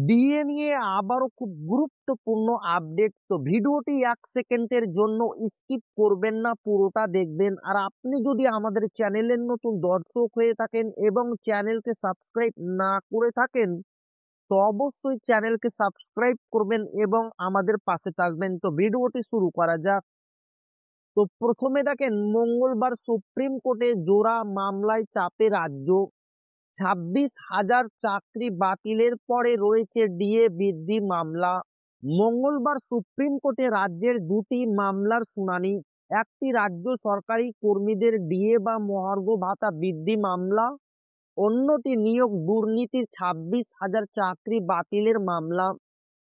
DA নিয়ে আবারও খুব গুরুত্বপূর্ণ আপডেট। তো ভিডিওটি 1 সেকেন্ডের জন্য স্কিপ করবেন না, পুরোটা দেখবেন। আর আপনি যদি আমাদের চ্যানেলের নতুন দর্শক হয়ে থাকেন এবং চ্যানেলকে সাবস্ক্রাইব না করে থাকেন, তো অবশ্যই চ্যানেলকে সাবস্ক্রাইব করবেন এবং আমাদের পাশে থাকবেন। তো ভিডিওটি শুরু করা যাক। তো প্রথমে দেখেন, মঙ্গলবার সুপ্রিম কোর্টে জোড়া মামলায় চাপে রাজ্য। 26,000 চাকরি বাতিলের পরে রয়েছে ডিএ বৃদ্ধি মামলা। মঙ্গলবার সুপ্রিম কোর্টে রাজ্যের দুটি মামলার শুনানি। একটি রাজ্য সরকারি কর্মীদের ডিএ বা মহার্ঘ ভাতা বৃদ্ধি মামলা, অন্যটি নিয়োগ দুর্নীতির 26,000 চাকরি বাতিলের মামলা।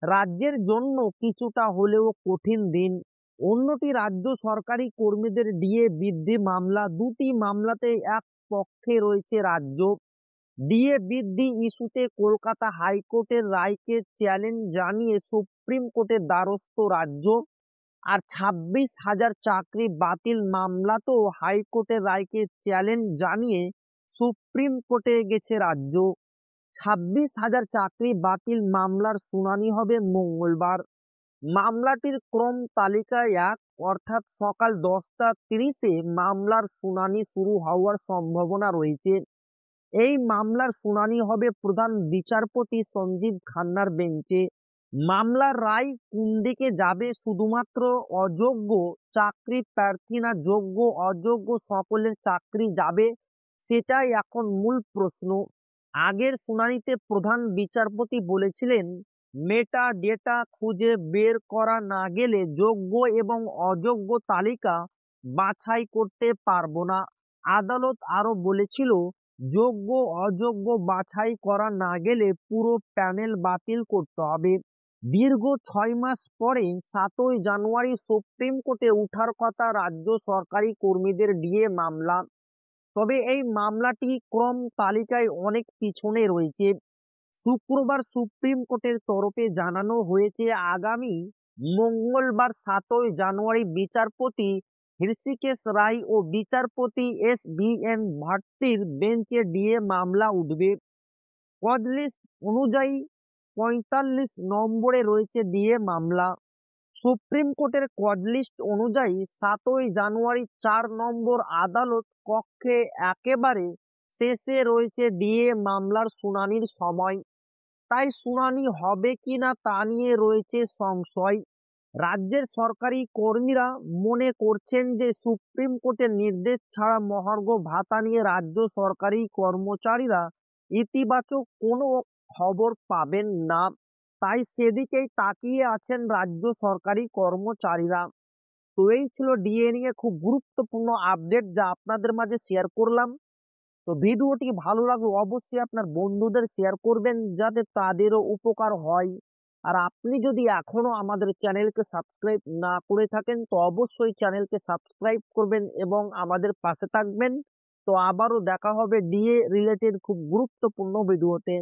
রাজ্যের জন্য কিছুটা হলেও কঠিন দিন। অন্যটি রাজ্য সরকারি কর্মীদের ডিএ বৃদ্ধি মামলা। দুটি মামলাতে এক পক্ষে রয়েছে রাজ্য। ডিএ বৃদ্ধি ইস্যুতে কলকাতা হাইকোর্টের রায়কে চ্যালেঞ্জ জানিয়ে সুপ্রিম কোর্টের দ্বারস্থ রাজ্য। আর 26,000 চাকরি বাতিল মামলাতেও হাইকোর্টের রায়কে চ্যালেঞ্জ জানিয়ে সুপ্রিম কোর্টে গেছে রাজ্য। 26,000 চাকরি বাতিল মামলার শুনানি হবে মঙ্গলবার। মামলাটির ক্রম তালিকায় 1, অর্থাৎ সকাল 10টা 30-এ মামলার শুনানি শুরু হওয়ার সম্ভাবনা রয়েছে। এই মামলার শুনানি হবে প্রধান বিচারপতি সঞ্জীব খান্নার বেঞ্চে। মামলার রায় কোন দিকে যাবে, শুধুমাত্র অযোগ্য চাকরি প্রার্থী না যোগ্য অযোগ্য সকলের চাকরি যাবে, সেটাই এখন মূল প্রশ্ন। আগের শুনানিতে প্রধান বিচারপতি বলেছিলেন, মেটা ডেটা খুঁজে বের করা না গেলে যোগ্য এবং অযোগ্য তালিকা বাছাই করতে পারবো না। আদালত আরো বলেছিল, যোগ্য অযোগ্য বাছাই করা না গেলে পুরো প্যানেল বাতিল করতে হবে। দীর্ঘ 6 মাস পরে 7ই জানুয়ারি সুপ্রিম কোর্টে উঠার কথা রাজ্য সরকারি কর্মীদের ডিএ মামলা। তবে এই মামলাটি ক্রম তালিকায় অনেক পিছনে রয়েছে। শুক্রবার সুপ্রিম কোর্টের তরফে জানানো হয়েছে, আগামী মঙ্গলবার 7ই জানুয়ারি বিচারপতি হৃষিকেশ রায় ও বিচারপতি SVN ভাট্টির বেঞ্চে ডিএ মামলা উঠবে। কজ লিস্ট অনুযায়ী 45 নম্বরে রয়েছে ডিএ মামলা। সুপ্রিম কোর্টের কজ লিস্ট অনুযায়ী 7ই জানুয়ারি 4 নম্বর আদালত কক্ষে একেবারে শেষে রয়েছে ডিএ মামলার শুনানির সময়। তাই শুনানি হবে কিনা তা নিয়ে রয়েছে সংশয়। রাজ্যের সরকারি কর্মীরা মনে করছেন যে সুপ্রিম কোর্টের নির্দেশ ছাড়া মহার্ঘ ভাতা নিয়ে রাজ্য সরকারি কর্মচারীরা ইতিবাচক কোনো খবর পাবেন না। তাই সেদিকেই তাকিয়ে আছেন রাজ্য সরকারি কর্মচারীরা। তো এই ছিল ডিএ নিয়ে খুব গুরুত্বপূর্ণ আপডেট, যা আপনাদের মাঝে শেয়ার করলাম। তো ভিডিওটি ভালো লাগলে অবশ্যই আপনার বন্ধুদের শেয়ার করবেন, যাতে তাদেরও উপকার হয়। আর আপনি যদি এখনো আমাদের চ্যানেলকে সাবস্ক্রাইব না করে থাকেন, তো অবশ্যই চ্যানেলকে সাবস্ক্রাইব করবেন এবং আমাদের পাশে থাকবেন। তো আবারও দেখা হবে ডিএ রিলেটেড খুব গুরুত্বপূর্ণ ভিডিওতে।